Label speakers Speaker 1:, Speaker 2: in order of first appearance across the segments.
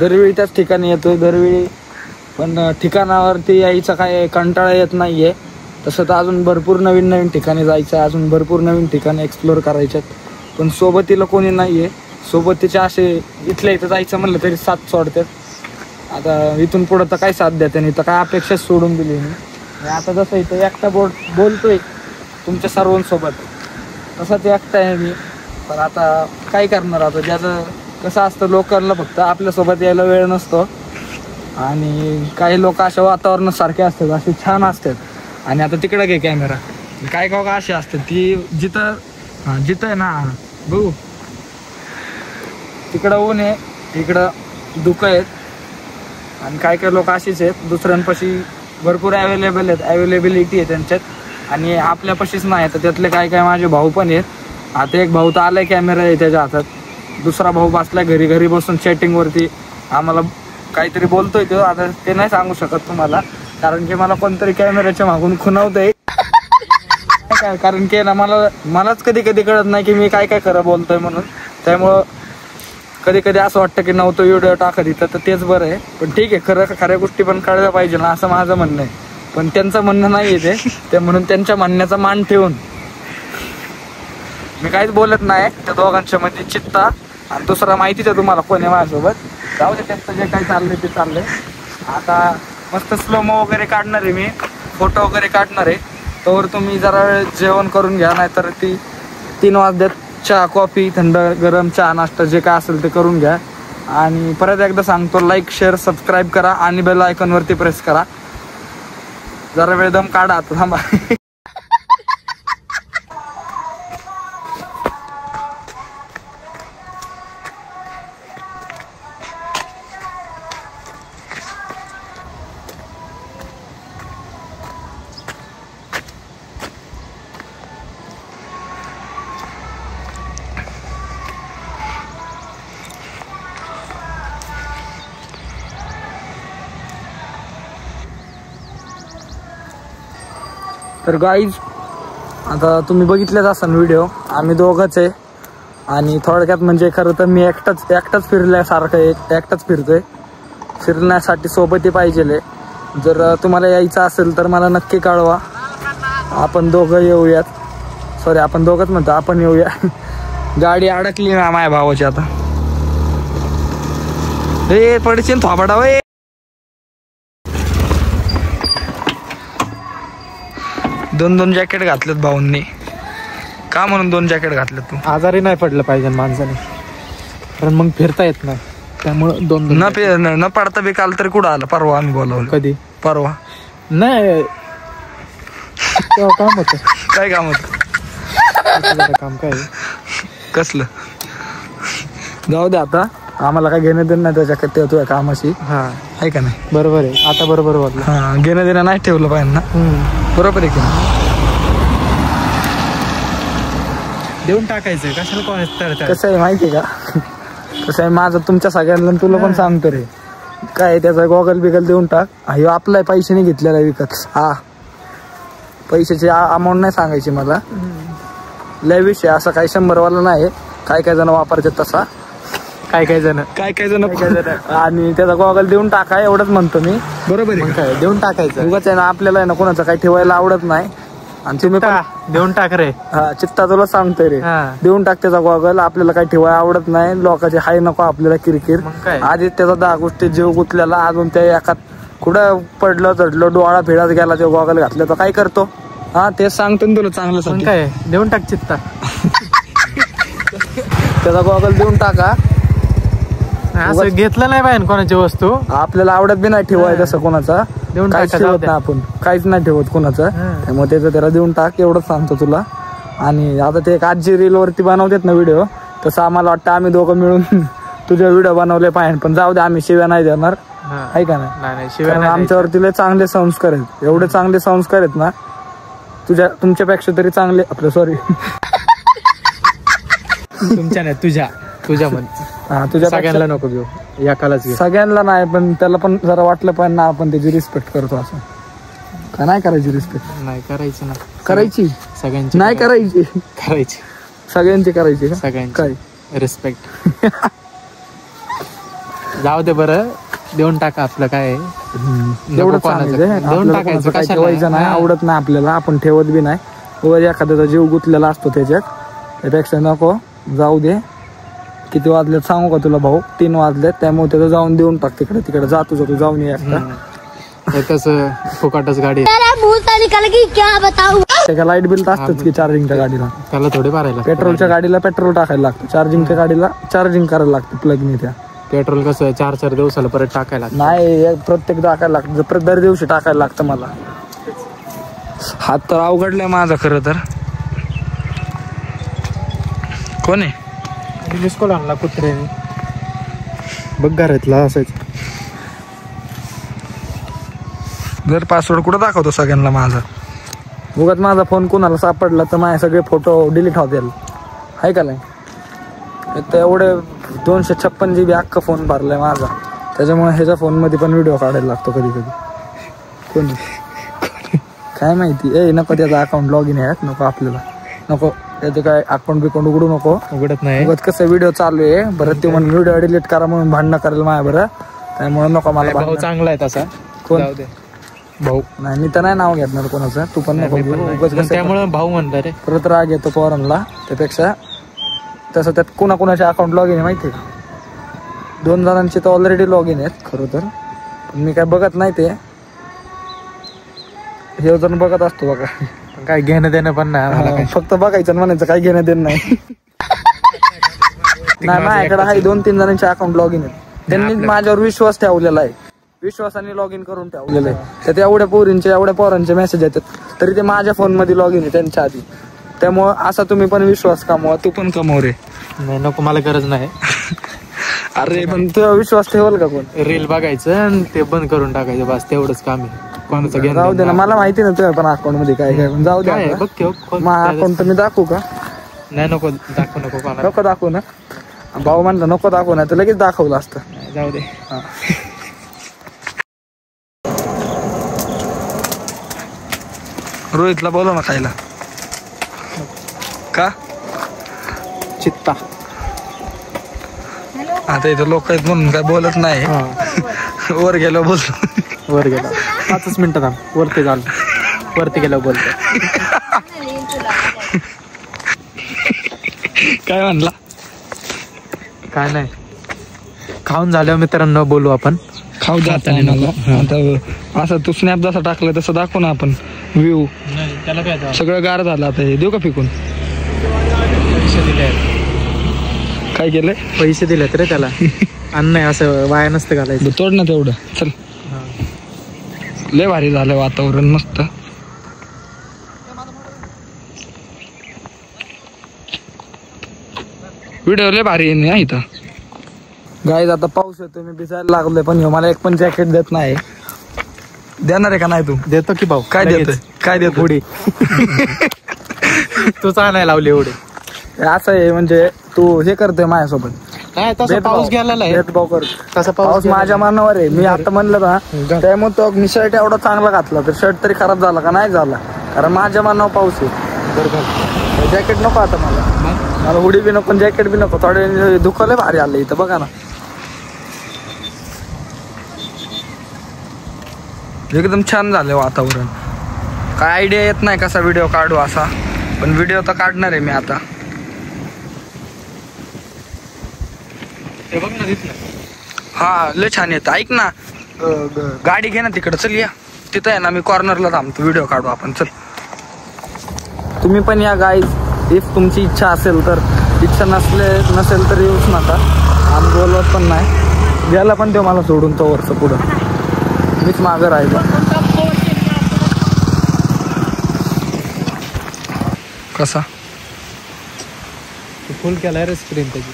Speaker 1: दरवेळी त्याच ठिकाणी येतोय दरवेळी, पण ठिकाणावरती यायचा काय कंटाळा येत नाहीये. तसं तर अजून भरपूर नवीन नवीन ठिकाणी जायचं आहे, अजून भरपूर नवीन ठिकाणी एक्सप्लोअर करायच्यात, पण सोबतीला कोणी नाहीये. सोबतीचे असे इथल्या इथं जायचं म्हणलं तरी साथ सोडतात. आता इथून पुढं तर काय साथ द्या नाही तर काय अपेक्षाच सोडून दिली मी. आता जसं इथं एकटा बोलतोय तुमच्या सर्वांसोबत, तसं ते एकटा आहे मी. पण आता काय करणार, आता ज्याचं कसं असतं लोकांना फक्त आपल्यासोबत यायला वेळ नसतो, आणि काही लोक अशा वातावरणासारखे असतात, असे छान असतात. आणि आता तिकडं घे कॅमेरा, काय का असे असतात ती जिथं आहे ना बघू, तिकडं ऊन आहे इकडं धुकं आहेत, आणि काय काय लोक अशीच आहेत दुसऱ्यांपाशी भरपूर अवेलेबिलिटी आहे त्यांच्यात, आणि आपल्यापाशीच नाही. तर त्यातले काय काय माझे भाऊ पण आहेत. आता एक भाऊ तर आलाय कॅमेरा आहे त्याच्या हातात, दुसरा भाऊ बसलाय घरी बसून चॅटिंगवरती आम्हाला काहीतरी बोलतोय तो. आता ते नाही सांगू शकत तुम्हाला, कारण की मला कोणतरी कॅमेऱ्याच्या मागून खुणावतंय. कारण की ना मलाच कधी कधी कळत नाही की मी काय काय खरं बोलतोय म्हणून. त्यामुळं कधी कधी असं वाटतं की नव्हतं व्हिडिओ टाकत इथं, तर तेच बरं आहे. पण ठीक आहे, खऱ्या गोष्टी पण कळल्या पाहिजे ना, असं माझं म्हणणं आहे. पण त्यांचं म्हणणं नाही आहे ते म्हणून त्यांच्या म्हणण्याचा मान ठेवून मी काहीच बोलत नाही. त्या दोघांच्या मध्ये चित्ता आणि दुसरा माहितीच आहे तुम्हाला कोण आहे माझ्यासोबत. जाऊ दे, त्यांचं जे काही चाललंय ते चाललंय. आता मस्त स्लोमो वगैरे काढणार आहे मी, फोटो वगैरे काढणार आहे. तोवर तुम्ही जरा वेळ जेवण करून घ्या, नाहीतर 3 वाजल्यात चहा कॉफी थंड गरम चहा नाश्ता जे काय असेल ते करून घ्या. आणि परत एकदा सांगतो, लाईक शेअर सबस्क्राईब करा आणि बेल आयकॉनवरती प्रेस करा. जरा वेळ दम काढा आता, थांबा. तर गाईज, आता तुम्ही बघितलेच असाल व्हिडिओ, आम्ही दोघंच आहे. आणि थोडक्यात म्हणजे खरं तर मी एकटाच फिरल्यासारखं एकटाच फिरतोय. फिरण्यासाठी सोबती पाहिजे. जर तुम्हाला यायचं असेल तर मला नक्की कळवा, आपण दोघं येऊयात. सॉरी, आपण दोघंच म्हणतो, आपण येऊया. गाडी अडकली ना माझ्या भावाची. आता हे पडशील थोबाडा वय. दोन जॅकेट घातलेत भाऊंनी. का म्हणून 2 जॅकेट घातलेत? तू
Speaker 2: आजारी नाही पडलं पाहिजे माणसाने, कारण मग फिरता येत नाही. त्यामुळं 2
Speaker 1: न पडता बी काल तरी कुठं आलं? परवा आम्ही बोलावलं.
Speaker 2: कधी?
Speaker 1: परवा
Speaker 2: नाही, काम होतं.
Speaker 1: काय काम होतं?
Speaker 2: काम काय
Speaker 1: कसलं? जाऊ दे आता, आम्हाला काय घेणं देणं नाही त्याच्याकडे, तुझ्या कामाशी.
Speaker 2: हा,
Speaker 1: आहे का नाही?
Speaker 2: बरोबर आहे. आता बरोबर वाटलं.
Speaker 1: हा, घेणं देणं नाही ठेवलं पाहिजे ना. बरोबर आहे की नाही?
Speaker 2: देऊन टाकायचं, कशाला कोण.
Speaker 1: कसं आहे माहिती आहे का, कसं आहे माझं तुमच्या सगळ्यांना तुला पण सांगतो रे, काय त्याचा गॉगल बिगल देऊन टाक. हे आपला पैसे नाही घेतलेला विकत. हा, पैशाची अमाऊंट नाही सांगायची मला. लय विषय असा काही 100 वाला नाही. काय जण वापरतात तसा, काय जण आणि त्याचा गॉगल देऊन टाका, एवढंच म्हणतो मी. बरोबर आहे, काय देऊन टाकायचं. उगाच आहे ना, आपल्याला आहे ना कोणाचं काही ठेवायला आवडत नाही. आणि तुम्ही
Speaker 2: देऊन टाक रे.
Speaker 1: हा, चित्ता तुला सांगतोय रे, देऊन टाक त्याचा गॉगल. आपल्याला काही ठेवायला आवडत नाही. लोकांचे हाय नको आपल्याला किरकिर. आधी त्याचा 10 गोष्टी जीव गुतलेला, अजून त्या एका कुठं पडलं चढलं डोळा फिराच गेला, ते गॉगल घातलं तर काय करतो? हा, तेच सांगतो ना तुला चांगलं.
Speaker 2: काय देऊन टाक चित्ता.
Speaker 1: त्याचा गॉगल देऊन टाका.
Speaker 2: असं घेतलं नाही पाहिजे कोणाची वस्तू,
Speaker 1: आपल्याला आवडत बी नाही ठेवायचं तसं कोणाचा. काहीच ठेवत नाही आपण, काहीच नाही ठेवत कोणाचं. त्यामुळे त्याचं त्याला देऊन टाक, एवढंच सांगतो तुला. आणि आता ते एक आजी रील वरती बनवतात ना व्हिडिओ, तसं आम्हाला वाटतं आम्ही दोघं मिळून तुझे व्हिडिओ बनवले पाहिजे. पण जाऊ दे, आम्ही शिव्या नाही देणार. आहे का नाही? शिव्या आमच्यावरती लय चांगले संस्कार आहेत. एवढे चांगले संस्कार आहेत ना, तुमच्यापेक्षा तरी चांगले. आपलं सॉरी,
Speaker 2: तुमच्या नाही, तुझ्या म्हण.
Speaker 1: हा, तुझ्या
Speaker 2: सगळ्यांना नको घेऊ, एकालाच घेऊ.
Speaker 1: सगळ्यांना नाही, पण त्याला पण जरा वाटलं पाहिजे ना आपण त्याची रिस्पेक्ट करतो. असं का नाही करायची रिस्पेक्ट?
Speaker 2: नाही करायची ना.
Speaker 1: करायची
Speaker 2: सगळ्यांची
Speaker 1: नाही करायची,
Speaker 2: सगळ्यांची
Speaker 1: करायची.
Speaker 2: सगळ्यांची
Speaker 1: काय
Speaker 2: रिस्पेक्ट. जाऊ दे बरं, देऊन टाका आपलं काय
Speaker 1: एवढं देऊन टाकायचं, काय ठेवायचं नाही, आवडत नाही आपल्याला, आपण ठेवत बी नाही. वर एखाद्याचा जीव गुंतलेला असतो त्याच्यात, त्यापेक्षा नको, जाऊ दे. किती वाजलेत सांगू का तुला भाऊ? 3 वाजलेत, त्यामुळे त्याचं जाऊन देऊन टाक तिकडे. तिकडे जातो जाऊन ये
Speaker 2: तसं फुकाटच गाडी.
Speaker 1: त्याच्या लाईट बिल तर असतंच की चार्जिंगच्या गाडीला,
Speaker 2: त्याला थोडे मारायला.
Speaker 1: पेट्रोलच्या गाडीला पेट्रोल टाकायला लागतं, चार्जिंगच्या गाडीला चार्जिंग करायला लागतं प्लगने. त्या
Speaker 2: पेट्रोल कसं 4-4 दिवसाला परत टाकायला
Speaker 1: नाही, प्रत्येक टाकायला लागतं, दर दिवशी टाकायला लागतं मला. हात तर अवघडलाय माझा खरं तर. कोण आहे?
Speaker 2: मिस कॉल आणला कुत्र्याने, बघ घरातला असायच.
Speaker 1: जर पासवर्ड कुठं दाखवतो सगळ्यांना माझा? उगाच माझा फोन कोणाला सापडला तर माझे सगळे फोटो डिलीट होतील, आहे का नाही? तर एवढे 256 GB अख्खा फोन भरलाय माझा, त्याच्यामुळे ह्याच्या फोनमध्ये पण व्हिडिओ काढायला लागतो कधी कधी. कोणी काय माहिती. नको त्याचा अकाउंट लॉग इन आहे, नको आपल्याला, नको त्याचे काय अकाउंट बिकाउंट उघडू नको.
Speaker 2: उघडत नाही.
Speaker 1: उगाच कसं व्हिडिओ चालू आहे बरं, ते म्हणून व्हिडिओ डिलीट करा म्हणून भांडणं करायला माझ्या बरं, त्यामुळे नको मला.
Speaker 2: भाऊ चांगला आहे तसा.
Speaker 1: कोण?
Speaker 2: भाऊ
Speaker 1: नाही, मी तर नाही नाव घेतणार कोणाचं, तू पण नको.
Speaker 2: त्यामुळे भाऊ म्हणता रे,
Speaker 1: परत राग येतो पोरांना. त्यापेक्षा तसं त्यात कुणाकुणाचे अकाउंट लॉग इन आहे माहिती आहे का? 2 जणांचे तर ऑलरेडी लॉग इन आहेत खरं तर, पण मी काय बघत नाही. ते हे जण बघत असतो बघा,
Speaker 2: काय घेणं देणं पण नाही,
Speaker 1: फक्त बघायचं म्हणायचं, काय घेणं देणं नाही. माझ्याकडे आहे 2-3 जणांचे अकाउंट लॉग इन आहेत, त्यांनी माझ्यावर विश्वास ठेवलेला आहे, विश्वासाने लॉग इन करून ठेवलेलं आहे. त्यात एवढ्या पोरांचे मेसेज येतात, तरी ते माझ्या फोन मध्ये लॉग इन आहे त्यांच्या आधी. त्यामुळं असा तुम्ही पण विश्वास कमवा, तू पण कमव रे.
Speaker 2: नाही नको, मला गरज नाही.
Speaker 1: अरे पण तुझा विश्वास ठेवल का कोण?
Speaker 2: रील बघायचं आणि ते बंद करून टाकायचं, बस तेवढंच काम आहे. कोणाचं घेणं
Speaker 1: जाऊ दे ना, मला माहिती ना तुझ्या पण अकाउंट मध्ये काय काय. जाऊ दे,
Speaker 2: बघ
Speaker 1: माझा अकाउंट मी दाखवू का?
Speaker 2: नाही नको दाखवू,
Speaker 1: नको दाखवू ना. भाऊ म्हणलं नको दाखवू ना, तर लगेच दाखवलं असतं.
Speaker 2: जाऊ दे.
Speaker 1: रोहितला बोलव ना खायला. का?
Speaker 2: चित्ता.
Speaker 1: आता इथं लोक आहेत म्हणून काय बोलत नाही. वर गेलो बोलतो.
Speaker 2: वर गेला 5 मिनिटं थांब, वरती झालं, वरती गेलो बोलतो.
Speaker 1: काय म्हणला?
Speaker 2: काय नाही, खाऊन झाल्यावर मित्रांनो बोलू आपण.
Speaker 1: खाऊ जाताना आता असं तू स्नॅप जसा टाकलं तसं दाखवू ना आपण व्ह्यू.
Speaker 2: त्याला काय
Speaker 1: सगळं गार झालं आता. हे देऊ का फेकून?
Speaker 2: पैसे दिले.
Speaker 1: काय केलंय?
Speaker 2: पैसे दिलेत रे त्याला. अन्न नाही, असं वाया नसतं घालायचं.
Speaker 1: तोड ना तेवढं. चल, लय भारी झालं वातावरण, मस्त. व्हिडिओ लय भारी आहे इथं. गाईज आता पाऊस येतो, मी भिजायला लागलोय, पण मला एक पण जॅकेट देत नाही. देणार आहे का नाही तू?
Speaker 2: देतो की भाऊ.
Speaker 1: काय देतोय? काय देतो?
Speaker 2: उडी. तू चालायला लावली उडी.
Speaker 1: असं आहे म्हणजे तू हे करतोय माझ्यासोबत.
Speaker 2: नाही तसा पाऊस गेलेला आहे.
Speaker 1: तसा पाऊस माझ्या मनावर आहे. मी आता म्हणलं ना, त्यामुळे तो मी शर्ट एवढा चांगला घातला तर शर्ट तरी खराब झाला का? नाही झाला, कारण माझ्या मनावर पाऊस आहे. बरोबर. जॅकेट नको आता मला हुडी बी नको, जॅकेट बी नको. थोडे दुखावले भारी आले इथं बघा ना, एकदम छान झालं वातावरण. काय आयडिया येत नाही कसा व्हिडिओ काढू असा, पण व्हिडिओ तर काढणार आहे मी आता. हा लय छान येत. ऐक ना, गाडी घे ना तिकडं, चल या तिथं आहे ना, मी कॉर्नरला थांबतो, व्हिडिओ काढू आपण. चल, तुम्ही पण या गाईज, इफ तुमची इच्छा असेल तर. इच्छा नसेल तर येऊच नका, आम्ही बोलवत पण नाही. गेला पण ते मला सोडून तो वर्ष पुढं, मीच मागं राहिलो. कसा
Speaker 2: फुल केलाय रे स्क्रीन त्याची.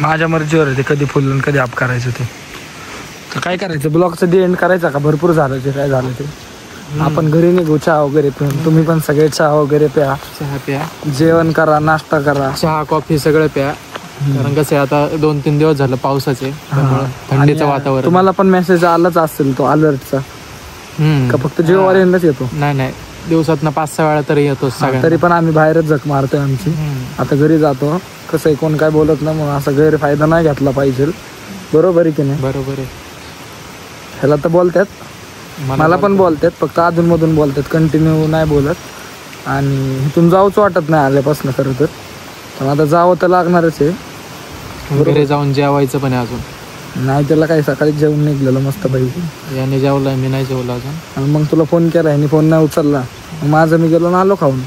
Speaker 1: माझ्या मर्जीवर आहे ते कधी फुल कधी ऑफ करायचं. ते तर काय करायचं, ब्लॉगचं एंड करायचा का? भरपूर झालं ते, काय झालं ते. आपण घरी निघू चहा वगैरे पिऊन. तुम्ही पण सगळे चहा वगैरे प्या,
Speaker 2: चहा प्या,
Speaker 1: जेवण करा, नाश्ता करा,
Speaker 2: चहा कॉफी सगळं प्या. कारण कसं आहे आता 2-3 दिवस झालं पावसाचे, थंडीचं वातावरण. तुम्हाला
Speaker 1: पण मेसेज आलाच असेल तो अलर्टचा का फक्त जिओवाल्यांनाच येतो?
Speaker 2: नाही, दिवसातनं 5-6 वेळा तरी येतो सगळ्या.
Speaker 1: तरी पण आम्ही बाहेरच झक मारतोय आमची. आता घरी जातो. कसं आहे, कोण काय बोलत नाही म्हणून असा गैरफायदा नाही घेतला पाहिजे. बरोबर आहे की नाही?
Speaker 2: बरोबर आहे.
Speaker 1: ह्याला तर बोलतात, मला पण बोलतात, फक्त अधूनमधून बोलतात, कंटिन्यू नाही बोलत. आणि इथून जाऊच वाटत नाही आल्यापासून खरं तर, पण आता जावं तर लागणारच आहे.
Speaker 2: घरी जाऊन जेवायचं पण आहे अजून.
Speaker 1: नाही त्याला काही सकाळीच जेवून निघलेलं मस्त पाहिजे.
Speaker 2: याने जेवलं, मी नाही जेवलं अजून.
Speaker 1: आणि मग तुला फोन केला, ह्यानी फोन नाही उचलला. माझं मी गेलो ना, आलो खाऊन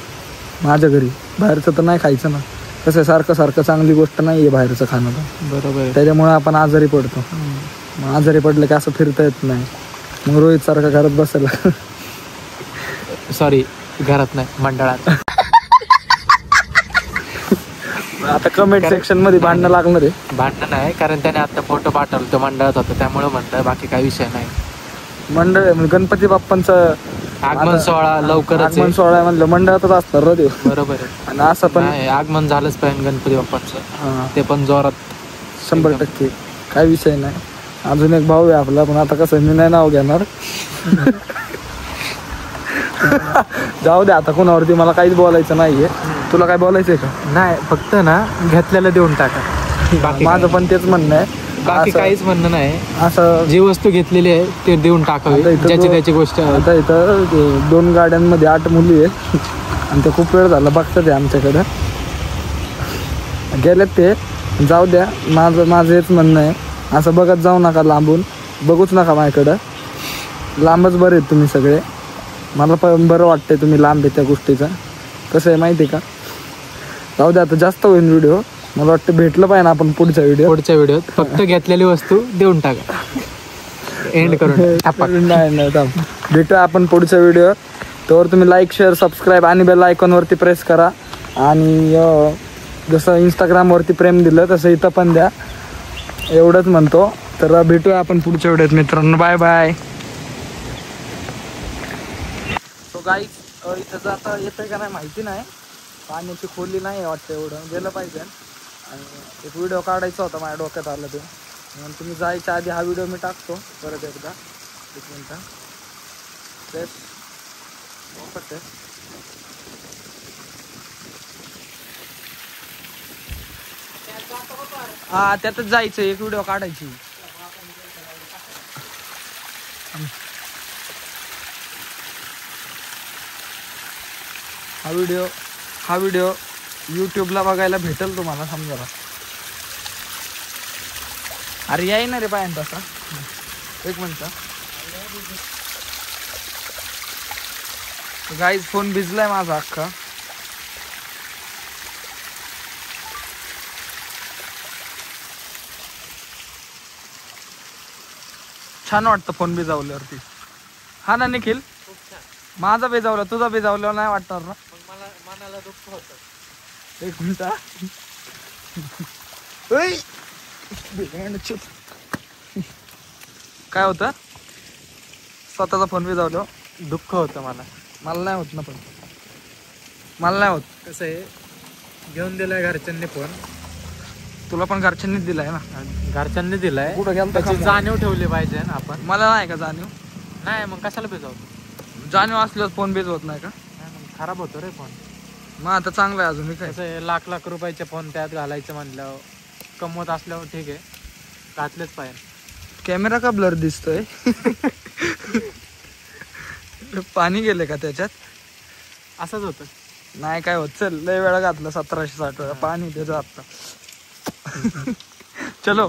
Speaker 1: माझ्या घरी. बाहेरचं तर नाही खायचं ना, कसं सारखं सारखं चांगली गोष्ट नाही आहे बाहेरचं खाणं.
Speaker 2: बरोबर आहे.
Speaker 1: त्याच्यामुळे आपण आजारी पडतो. मग आजारी पडलं की असं फिरता येत नाही. मग रोहित सारखं घरात बसायला.
Speaker 2: सॉरी, घरात नाही, मंडळात.
Speaker 1: आता कमेंट सेक्शन मध्ये भांडणं लागणार आहे.
Speaker 2: भांडणं नाही, कारण त्याने आता फोटो पाठवलं, तो मंडळात होता त्यामुळे म्हणलं, बाकी काही विषय नाही.
Speaker 1: मंडळ गणपती बाप्पांचं
Speaker 2: आगमन सोहळा लवकरच आहे.
Speaker 1: आगमन सोहळा म्हणलं मंडळातच असणार रे.
Speaker 2: बरोबर आहे.
Speaker 1: आणि असं पण
Speaker 2: नाही, आगमन झालंच पाहिजे गणपती बाप्पांचं, ते पण जोरात
Speaker 1: 100%. काय विषय नाही. अजून एक भाऊ आहे आपला, पण आता कसं मी नाही नाव घेणार. जाऊ दे आता, कोणावरती मला काहीच बोलायचं नाहीये. तुला काय बोलायचंय का?
Speaker 2: नाही, फक्त ना घेतलेलं देऊन टाका.
Speaker 1: माझं पण तेच म्हणणं आहे,
Speaker 2: बाकी काहीच म्हणणं नाही.
Speaker 1: असं
Speaker 2: जी वस्तू घेतलेली आहे ते देऊन टाकावी, ज्याची त्याची गोष्ट.
Speaker 1: आता इथं 2 गाड्यांमध्ये 8 मुली आहेत आणि ते खूप वेळ झाला बघतात आमच्याकडं. गेलेत ते, जाऊ द्या. माझं हेच म्हणणं आहे, असं बघत जाऊ नका, लांबून बघूच नका माझ्याकडं. लांबच बरे आहेत तुम्ही सगळे. मला पण बरं वाटतंय तुम्ही लांब आहे त्या गोष्टीचं. कसं आहे माहिती आहे का? जाऊ द्या आता, जास्त होईल व्हिडिओ. मला वाटतं भेटलं पाहिजे ना आपण पुढच्या व्हिडिओत.
Speaker 2: फक्त घेतलेली वस्तू देऊन टाका, एंड करून.
Speaker 1: नाही भेटू आपण पुढच्या व्हिडिओ. तर तुम्ही लाईक, शेअर, सबस्क्राईब आणि बेल आयकॉनवरती प्रेस करा. आणि जसं इंस्टाग्रामवरती प्रेम दिलं तसं इथं पण द्या, एवढंच म्हणतो. तर भेटूया आपण पुढच्या व्हिडिओत मित्रांनो. Bye bye. सो गाईज, इथं जाता येतं का नाही माहिती नाही, पाण्याची खोली नाही वाटतं, एवढं गेलं पाहिजे. आणि एक व्हिडिओ काढायचा होता, माझ्या डोक्यात आलं ते. म्हणून तुम्ही जायच्या आधी हा व्हिडिओ मी टाकतो परत एकदा. 1 मिनटं. तेच आहे. हा, त्यातच जायचं, एक व्हिडिओ काढायची. हा व्हिडिओ यूट्यूबला बघायला भेटेल तुम्हाला, समजा. अरे याय ना रे पायन तसा. 1 मिनिट. गाईज, फोन भिजलाय माझा अख्खा. छान वाटतं फोन भिजावल्यावरती. हा ना निखिल? माझा भिजावला, तुझा भिजावला नाही वाटणार ना?
Speaker 2: मनाला दुःख होतं.
Speaker 1: 1 मिनिट. काय होतं? स्वतःचा फोन भिजावलो,
Speaker 2: दुःख होतं मला.
Speaker 1: मला नाही होत ना, पण मला नाही होत.
Speaker 2: कसं आहे, घेऊन दिलाय घरच्यांनी फोन.
Speaker 1: तुला पण घरच्यांनीच दिलाय ना?
Speaker 2: घरच्यांनी दिलाय.
Speaker 1: कुठं गेलता
Speaker 2: त्याची
Speaker 1: का?
Speaker 2: जाणीव ठेवली पाहिजे ना आपण.
Speaker 1: मला नाही का जाणीव?
Speaker 2: नाही, मग कशाला भिजवतो?
Speaker 1: जाणीव असल्यावर फोन भिजवत नाही का?
Speaker 2: मग खराब होतो रे फोन.
Speaker 1: मग आता चांगलं आहे अजून. काय
Speaker 2: कसं आहे, लाख रुपयाचे फोन त्यात घालायचं म्हणल्यावर, कमवत असल्यावर ठीक आहे, घातलेच पाहिजे.
Speaker 1: कॅमेरा का ब्लर दिसतोय? पाणी गेले का त्याच्यात?
Speaker 2: असंच होतं.
Speaker 1: नाही काय होत. चल, लय वेळा घातलं, 1760 वेळा पाणी त्याचं आता. चलो.